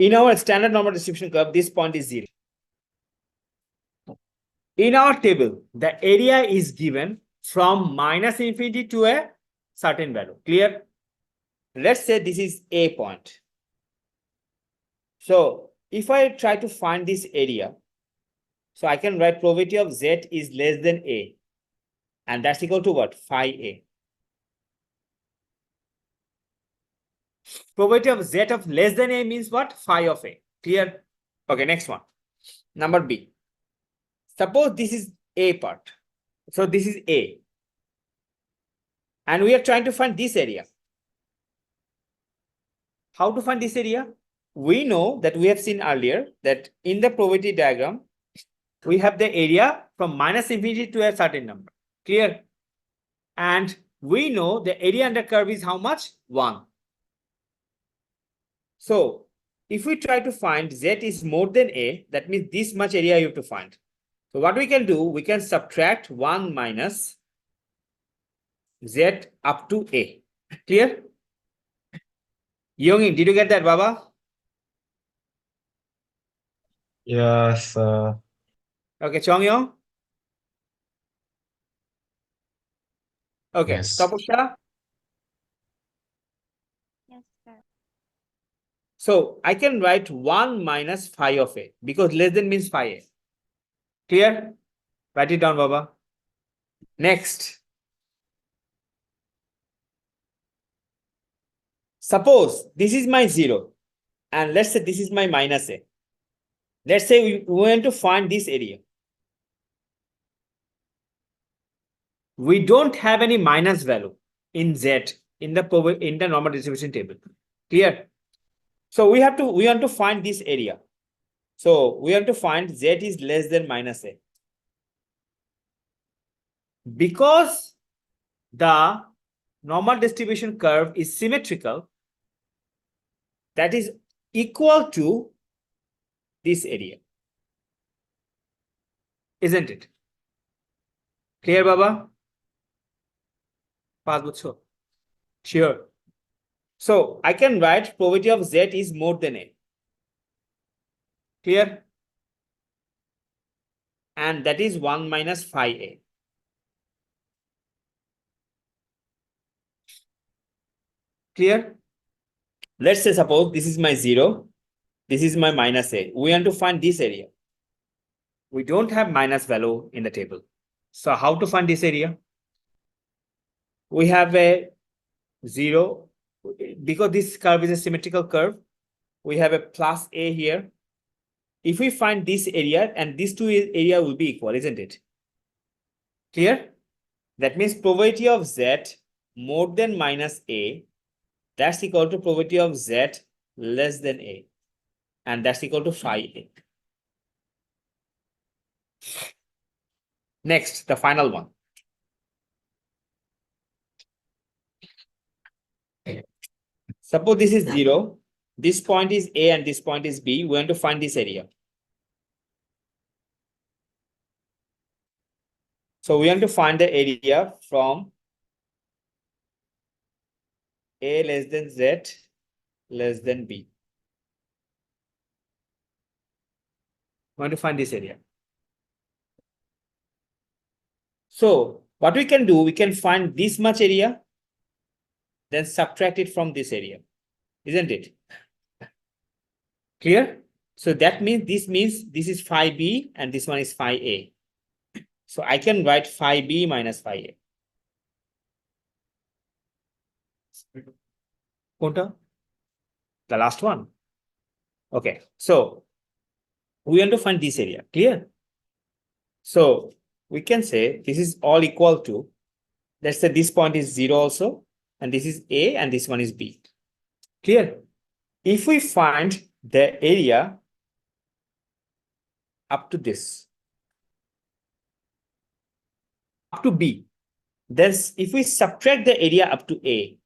In our standard normal distribution curve, this point is 0. In our table, the area is given from minus infinity to a certain value. Clear? Let's say this is A point. So if I try to find this area, so I can write probability of Z is less than A. And that's equal to what? Phi A. Probability of Z of less than A means what? Phi of A. Clear? Okay, next one. Number B. Suppose this is A part. So this is A. And we are trying to find this area. How to find this area? We know that we have seen earlier that in the probability diagram, we have the area from minus infinity to a certain number. Clear? And we know the area under curve is how much? 1. So if we try to find Z is more than A, that means this much area you have to find. So what we can do, we can subtract 1 minus Z up to A. Clear? Yongin, did you get that, Baba? Yes, Okay, Chongyong? Okay, yes. Tapusha? Yes, sir. So I can write 1 minus phi of A because less than means phi A. Clear? Write it down, Baba. Next. Suppose this is my 0 and let's say this is my minus A. Let's say we want to find this area. We don't have any minus value in Z in the normal distribution table. Clear? So we want to find this area. So we want to find Z is less than minus A. Because the normal distribution curve is symmetrical, that is equal to this area. Isn't it? Clear, Baba? Sure. So I can write probability of Z is more than A. Clear? And that is 1 minus phi A. Clear? Let's say suppose this is my 0. This is my minus A. We want to find this area. We don't have minus value in the table. So how to find this area? We have a 0. Because this curve is a symmetrical curve, we have a plus A here. If we find this area and these two area will be equal, isn't it? Clear? That means probability of Z more than minus A, that's equal to probability of Z less than A. And that's equal to phi A. Next, the final one. Suppose this is 0. This point is A and this point is B. We want to find this area. So we want to find the area from A less than Z less than B. We want to find this area. So what we can do, we can find this much area, then subtract it from this area. Isn't it? Clear? So that means this is phi B and this one is phi A. So I can write phi B minus phi A. The last one. Okay. So we want to find this area. Clear? So we can say this is all equal to, let's say this point is 0 also, and this is A and this one is B. Clear? If we find the area up to this, up to B, then if we subtract the area up to A,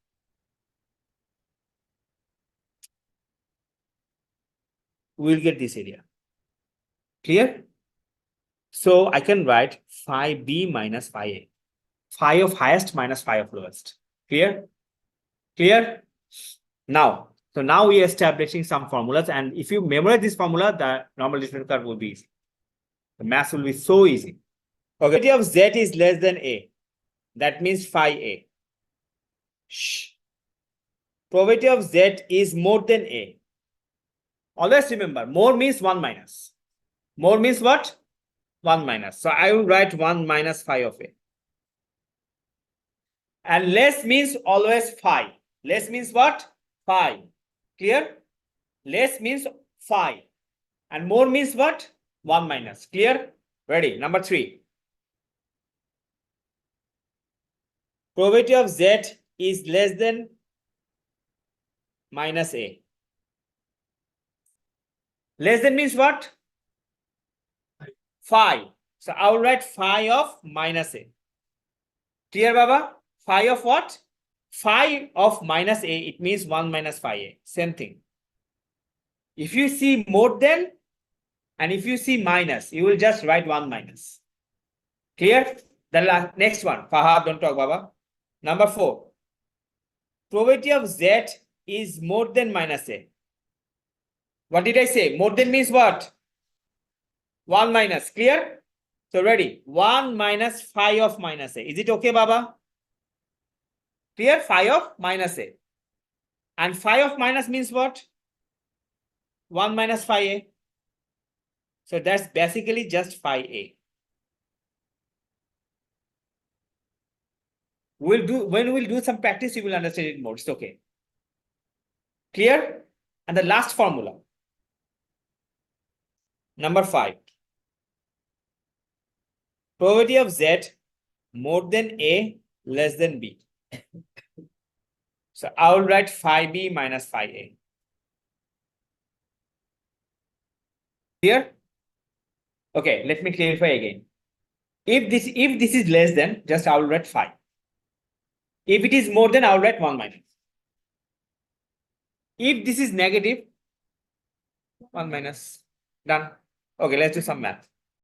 we'll get this area. Clear? So I can write phi B minus phi A. Phi of highest minus phi of lowest. Clear? Clear? Now, So now we are establishing some formulas, and if you memorize this formula, the normal distribution curve will be easy. The math will be so easy. Okay, probability of Z is less than A. That means phi A. Shh. Probability of Z is more than A. Always remember, more means 1 minus. More means what? 1 minus. So I will write 1 minus phi of A. And less means always phi. Less means what? Phi. Clear? Less means phi. And more means what? 1 minus. Clear? Ready? Number 3. Probability of Z is less than minus A. Less than means what? Phi. So I will write phi of minus A. Clear, Baba? Phi of what? Phi of minus A, it means 1 minus phi A. Same thing. If you see more than and if you see minus, you will just write 1 minus. Clear? The next one. Fahad, don't talk, Baba. Number 4. Probability of Z is more than minus A. What did I say? More than means what? 1 minus. Clear? So ready? 1 minus phi of minus A. Is it okay, Baba? Clear? Phi of minus A. And phi of minus means what? 1 minus phi A. So that's basically just phi A. When we'll do some practice, you will understand it more. It's okay. Clear? And the last formula. Number 5. Probability of Z more than A less than B. So I will write phi B minus phi A. Clear? Okay, let me clarify again. If this is less than, just I will write phi. If it is more than, I will write 1 minus. If this is negative, 1 minus. Done. Okay, let's do some math.